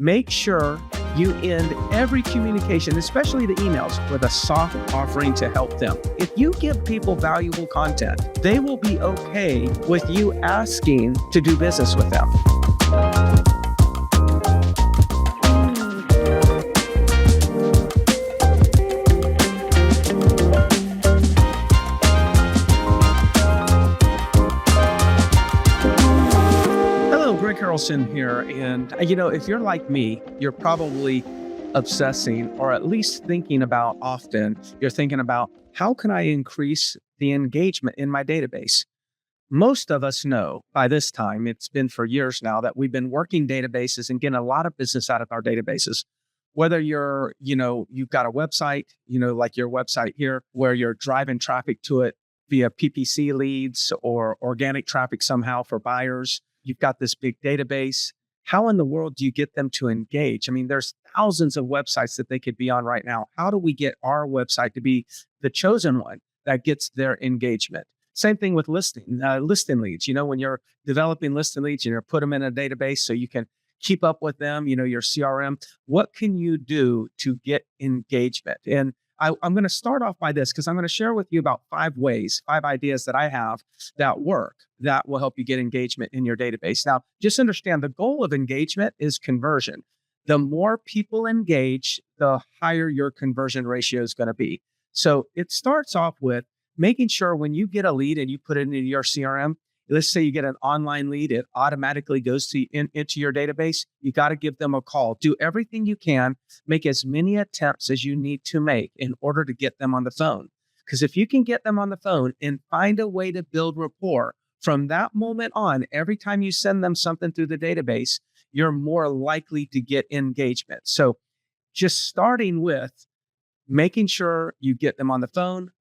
make sure you end every communication, especially the emails, with a soft offering to help them. If you give people valuable content, they will be okay with you asking to do business with them. Here. And, if you're like me, you're probably obsessing or at least thinking about often, you're thinking about how can I increase the engagement in my database? Most of us know by this time, it's been for years now that we've been working databases and getting a lot of business out of our databases. Whether you've got a website, like your website here, where you're driving traffic to it via PPC leads or organic traffic somehow for buyers. You've got this big database. How in the world do you get them to engage? I mean, there's thousands of websites that they could be on right now. How do we get our website to be the chosen one that gets their engagement? Same thing with listing leads. When you're developing listing leads, put them in a database so you can keep up with them, your CRM. What can you do to get engagement? And I'm going to start off by this because I'm going to share with you about 5 ideas that I have that work that will help you get engagement in your database. Now, just understand the goal of engagement is conversion. The more people engage, the higher your conversion ratio is going to be. So it starts off with making sure when you get a lead and you put it into your CRM, let's say you get an online lead, it automatically goes into your database. You got to give them a call. Do everything you can. Make as many attempts as you need to make in order to get them on the phone. Because if you can get them on the phone and find a way to build rapport, from that moment on, every time you send them something through the database, you're more likely to get engagement. So just starting with making sure you get them on the phone,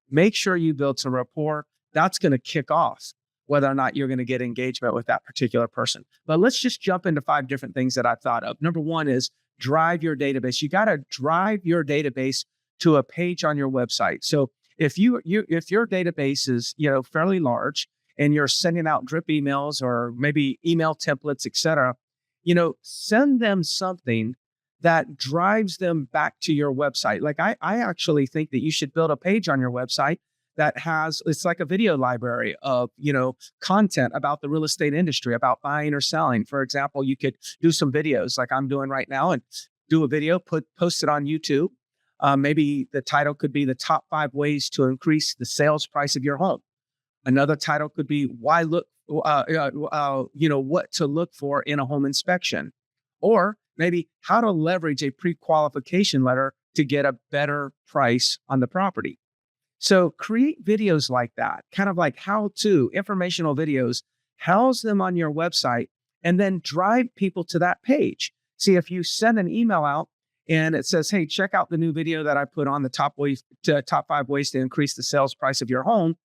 make sure you build some rapport, that's going to kick off whether or not you're going to get engagement with that particular person. But let's just jump into 5 different things that I thought of. Number 1 is drive your database. You got to drive your database to a page on your website. So if your database is, fairly large and you're sending out drip emails or maybe email templates, et cetera, send them something that drives them back to your website. Like I actually think that you should build a page on your website that it's like a video library of, content about the real estate industry, about buying or selling. For example, you could do some videos like I'm doing right now and do a video, post it on YouTube. Maybe the title could be the top 5 ways to increase the sales price of your home. Another title could be what to look for in a home inspection, or maybe how to leverage a pre-qualification letter to get a better price on the property. So create videos like that, kind of like how-to informational videos, house them on your website, and then drive people to that page. See, if you send an email out and it says, hey, check out the new video that I put on the top 5 ways to increase the sales price of your home,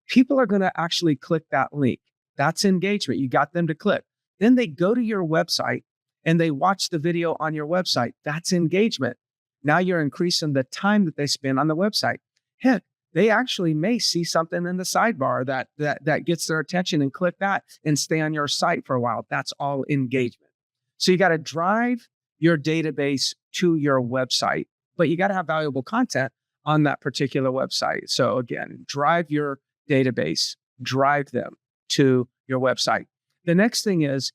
people are going to actually click that link. That's engagement. You got them to click. Then they go to your website and they watch the video on your website. That's engagement. Now you're increasing the time that they spend on the website. Heck, they actually may see something in the sidebar that gets their attention and click that and stay on your site for a while. That's all engagement. So you got to drive your database to your website, but you got to have valuable content on that particular website. So again, drive your database, drive them to your website. The next thing is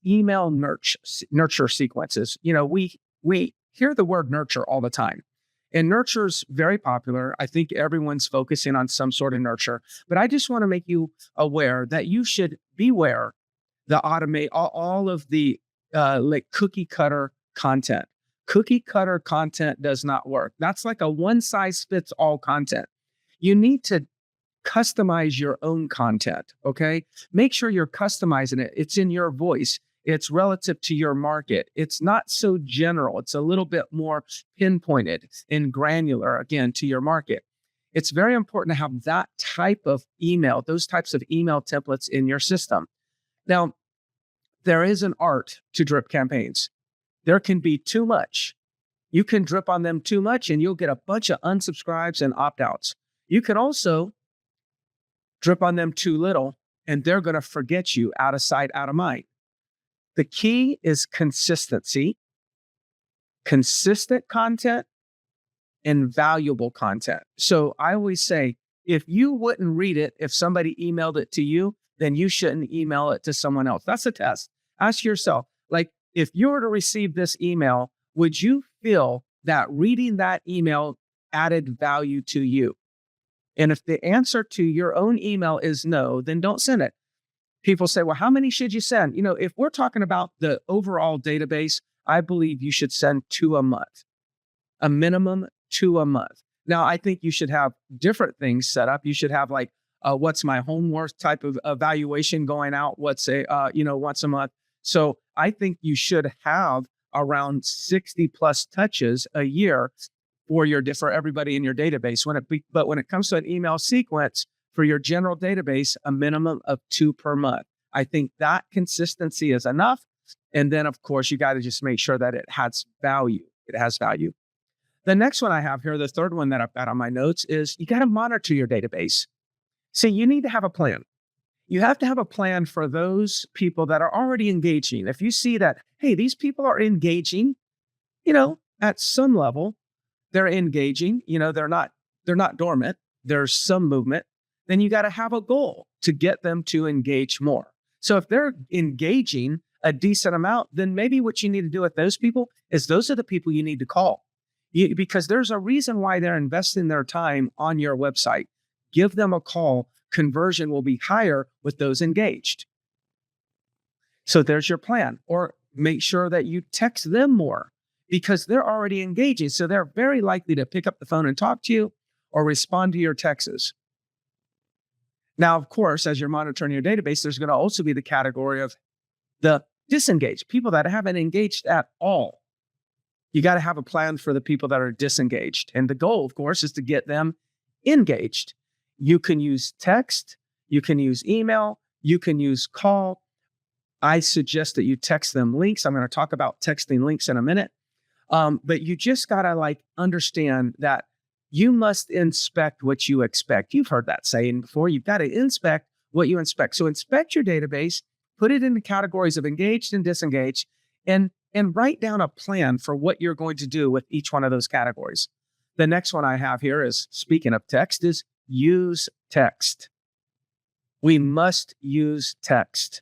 email nurture sequences. We hear the word nurture all the time. And nurture's very popular. I think everyone's focusing on some sort of nurture, but I just want to make you aware that you should beware the automate all of the like cookie cutter content. Cookie cutter content does not work. That's like a one size fits all content. You need to customize your own content. Okay. Make sure you're customizing it. It's in your voice. It's relative to your market. It's not so general. It's a little bit more pinpointed and granular, again, to your market. It's very important to have that type of email, those types of email templates in your system. Now, there is an art to drip campaigns. There can be too much. You can drip on them too much and you'll get a bunch of unsubscribes and opt-outs. You can also drip on them too little and they're going to forget you, out of sight, out of mind. The key is consistency, consistent content, and valuable content. So I always say, if you wouldn't read it, if somebody emailed it to you, then you shouldn't email it to someone else. That's a test. Ask yourself, like, if you were to receive this email, would you feel that reading that email added value to you? And if the answer to your own email is no, then don't send it. People say, well, how many should you send? If we're talking about the overall database, I believe you should send 2 a month, a minimum 2 a month. Now, I think you should have different things set up. You should have like, what's my home worth type of evaluation going out, once a month. So I think you should have around 60 plus touches a year for everybody in your database. But when it comes to an email sequence for your general database, a minimum of 2 per month. I think that consistency is enough. And then, of course, you got to just make sure that it has value. It has value. The next one I have here, the third one that I've got on my notes, is you got to monitor your database. See, you need to have a plan. You have to have a plan for those people that are already engaging. If you see that, hey, these people are engaging, at some level, they're engaging, they're not dormant, there's some movement, then you got to have a goal to get them to engage more. So if they're engaging a decent amount, then maybe what you need to do with those people is those are the people you need to call. Because there's a reason why they're investing their time on your website. Give them a call. Conversion will be higher with those engaged. So there's your plan. Or make sure that you text them more because they're already engaging. So they're very likely to pick up the phone and talk to you or respond to your texts. Now, of course, as you're monitoring your database, there's going to also be the category of the disengaged, people that haven't engaged at all. You got to have a plan for the people that are disengaged. And the goal, of course, is to get them engaged. You can use text, you can use email, you can use call. I suggest that you text them links. I'm going to talk about texting links in a minute. But you just got to understand that you must inspect what you expect. You've heard that saying before. You've got to inspect what you inspect. So inspect your database, put it into categories of engaged and disengaged, and write down a plan for what you're going to do with each one of those categories. The next one I have here is, speaking of text, is use text. We must use text.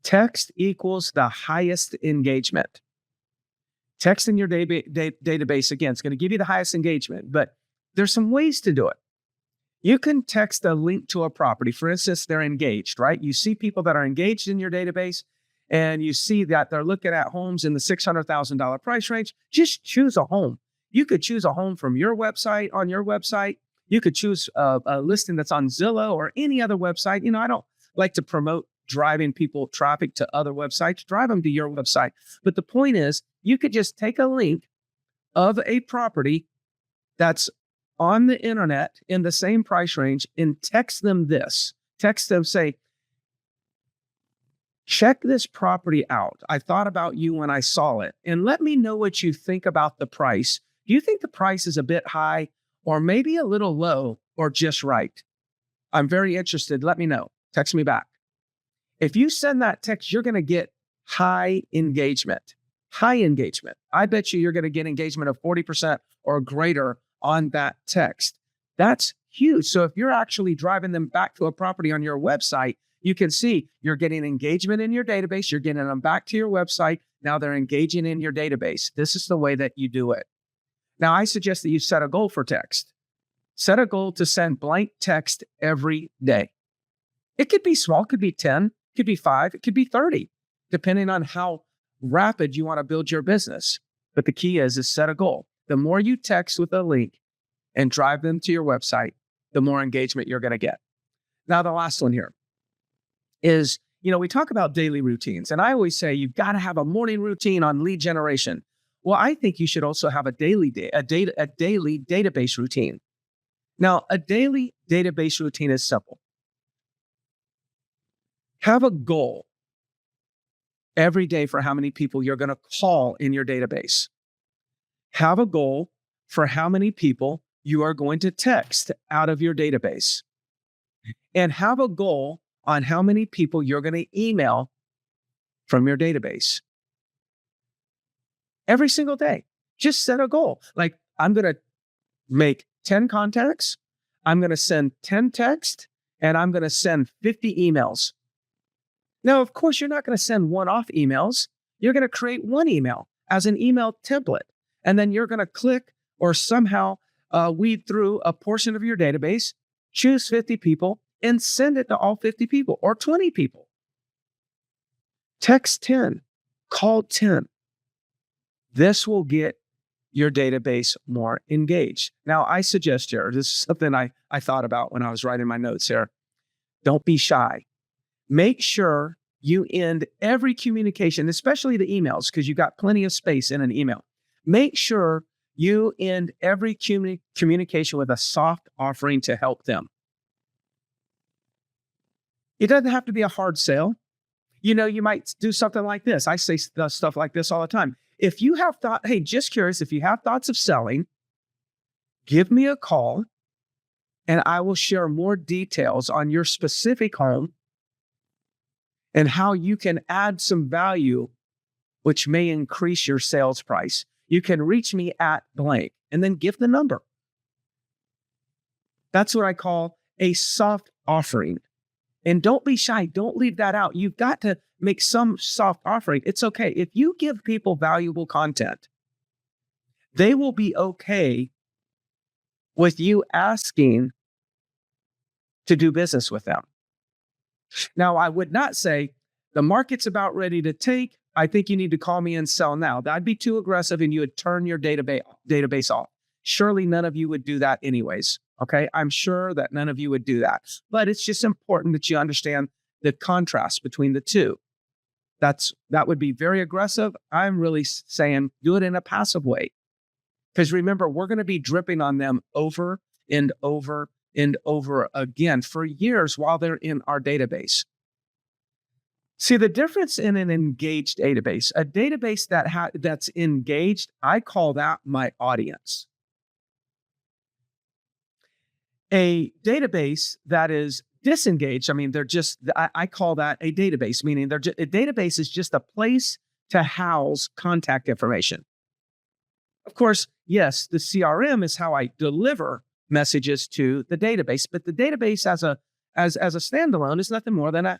Text equals the highest engagement. Text in your database, again, it's going to give you the highest engagement, but there's some ways to do it. You can text a link to a property. For instance, they're engaged, right? You see people that are engaged in your database, and you see that they're looking at homes in the $600,000 price range. Just choose a home. You could choose a home from your website, on your website. You could choose a listing that's on Zillow or any other website. I don't like to promote driving people traffic to other websites. Drive them to your website. But the point is, you could just take a link of a property that's on the internet in the same price range and text them this. Text them, say, check this property out. I thought about you when I saw it, and let me know what you think about the price. Do you think the price is a bit high, or maybe a little low, or just right? I'm very interested. Let me know. Text me back. If you send that text, you're going to get high engagement. High engagement. I bet you're going to get engagement of 40% or greater on that text. That's huge. So if you're actually driving them back to a property on your website, you can see you're getting engagement in your database. You're getting them back to your website. Now they're engaging in your database. This is the way that you do it. Now, I suggest that you set a goal for text. Set a goal to send blank text every day. It could be small, it could be 10, it could be 5, it could be 30, depending on how rapid you want to build your business. But the key is set a goal. The more you text with a link and drive them to your website, the more engagement you're going to get. Now, the last one here is, we talk about daily routines, and I always say you've got to have a morning routine on lead generation. Well, I think you should also have a daily database routine. Now, a daily database routine is simple. Have a goal every day for how many people you're going to call in your database. Have a goal for how many people you are going to text out of your database. And have a goal on how many people you're going to email from your database every single day. Just set a goal. Like, I'm going to make 10 contacts. I'm going to send 10 texts, and I'm going to send 50 emails. Now, of course, you're not going to send one-off emails. You're going to create one email as an email template. And then you're going to click or somehow weed through a portion of your database, choose 50 people, and send it to all 50 people or 20 people. Text 10, call 10. This will get your database more engaged. Now, I suggest here, this is something I thought about when I was writing my notes here. Don't be shy. Make sure you end every communication, especially the emails, because you got plenty of space in an email. Make sure you end every communication with a soft offering to help them. It doesn't have to be a hard sale. You might do something like this. I say stuff like this all the time. If you have hey, just curious, if you have thoughts of selling, give me a call and I will share more details on your specific home and how you can add some value, which may increase your sales price. You can reach me at blank and then give the number. That's what I call a soft offering. And don't be shy. Don't leave that out. You've got to make some soft offering. It's okay. If you give people valuable content, they will be okay with you asking to do business with them. Now, I would not say the market's about ready to take. I think you need to call me and sell now. That'd be too aggressive and you would turn your database off. Surely none of you would do that anyways. Okay, I'm sure that none of you would do that. But it's just important that you understand the contrast between the two. That would be very aggressive. I'm really saying do it in a passive way. Because remember, we're going to be dripping on them over and over and over again for years while they're in our database. See, the difference in an engaged database, a database that's engaged, I call that my audience. A database that is disengaged, I call that a database, meaning a database is just a place to house contact information. Of course, yes, the CRM is how I deliver messages to the database, but the database as a standalone is nothing more than a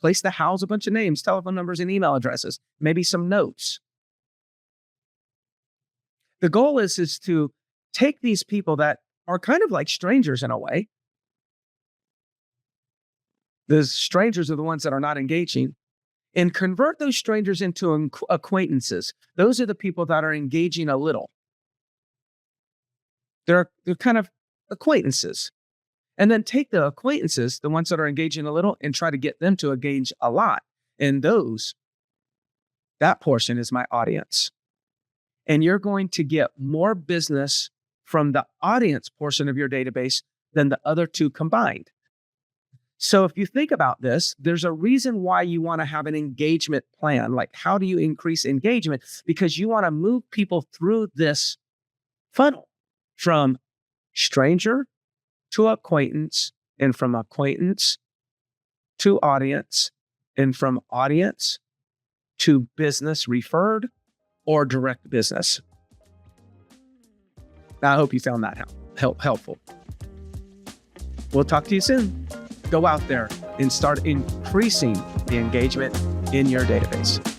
place to house a bunch of names, telephone numbers, and email addresses, maybe some notes. The goal is to take these people that are kind of like strangers in a way. The strangers are the ones that are not engaging, and convert those strangers into acquaintances. Those are the people that are engaging a little. They're kind of acquaintances. And then take the acquaintances, the ones that are engaging a little, and try to get them to engage a lot. And that portion is my audience. And you're going to get more business from the audience portion of your database than the other two combined. So if you think about this, there's a reason why you want to have an engagement plan. Like, how do you increase engagement? Because you want to move people through this funnel from stranger to acquaintance, and from acquaintance to audience, and from audience to business referred or direct business. I hope you found that helpful. We'll talk to you soon. Go out there and start increasing the engagement in your database.